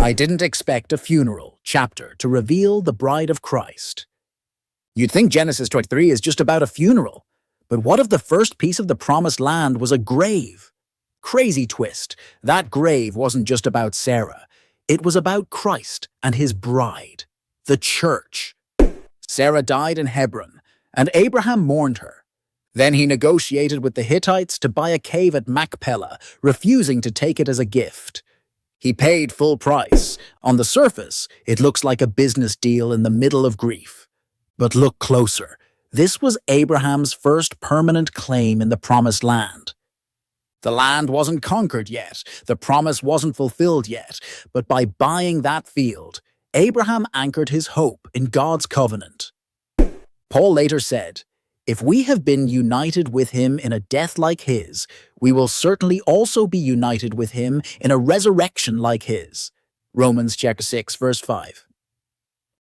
I didn't expect a funeral chapter to reveal the bride of Christ. You'd think Genesis 23 is just about a funeral, but what if the first piece of the promised land was a grave? Crazy twist. That grave wasn't just about Sarah. It was about Christ and his bride, the church. Sarah died in Hebron, and Abraham mourned her. Then he negotiated with the Hittites to buy a cave at Machpelah, refusing to take it as a gift. He paid full price. On the surface, it looks like a business deal in the middle of grief. But look closer. This was Abraham's first permanent claim in the promised land. The land wasn't conquered yet, the promise wasn't fulfilled yet, but by buying that field, Abraham anchored his hope in God's covenant. Paul later said, "If we have been united with him in a death like his, we will certainly also be united with him in a resurrection like his." Romans chapter 6, verse 5.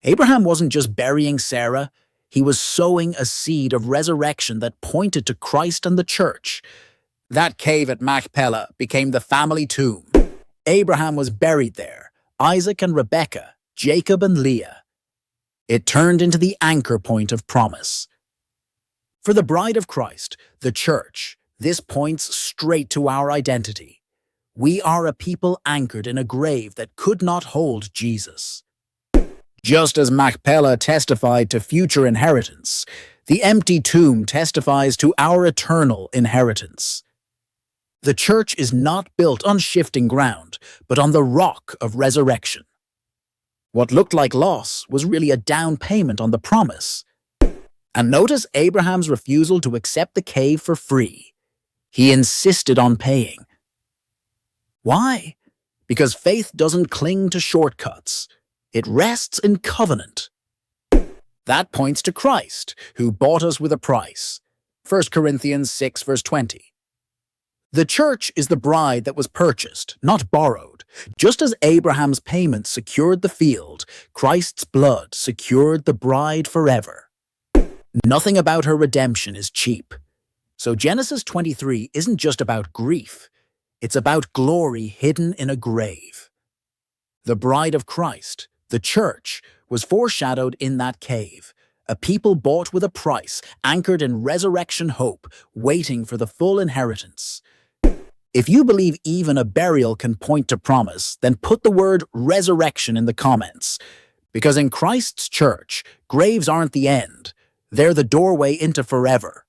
Abraham wasn't just burying Sarah, he was sowing a seed of resurrection that pointed to Christ and the church. That cave at Machpelah became the family tomb. Abraham was buried there, Isaac and Rebekah, Jacob and Leah. It turned into the anchor point of promise. For the bride of Christ, the church, this points straight to our identity. We are a people anchored in a grave that could not hold Jesus. Just as Machpelah testified to future inheritance, the empty tomb testifies to our eternal inheritance. The church is not built on shifting ground, but on the rock of resurrection. What looked like loss was really a down payment on the promise. And notice Abraham's refusal to accept the cave for free. He insisted on paying. Why? Because faith doesn't cling to shortcuts. It rests in covenant. That points to Christ, who bought us with a price. 1 Corinthians 6, verse 20. The church is the bride that was purchased, not borrowed. Just as Abraham's payment secured the field, Christ's blood secured the bride forever. Nothing about her redemption is cheap. So Genesis 23 isn't just about grief. It's about glory hidden in a grave. The bride of Christ, the church, was foreshadowed in that cave, a people bought with a price, anchored in resurrection hope, waiting for the full inheritance. If you believe even a burial can point to promise, then put the word resurrection in the comments. Because in Christ's church, graves aren't the end. They're the doorway into forever.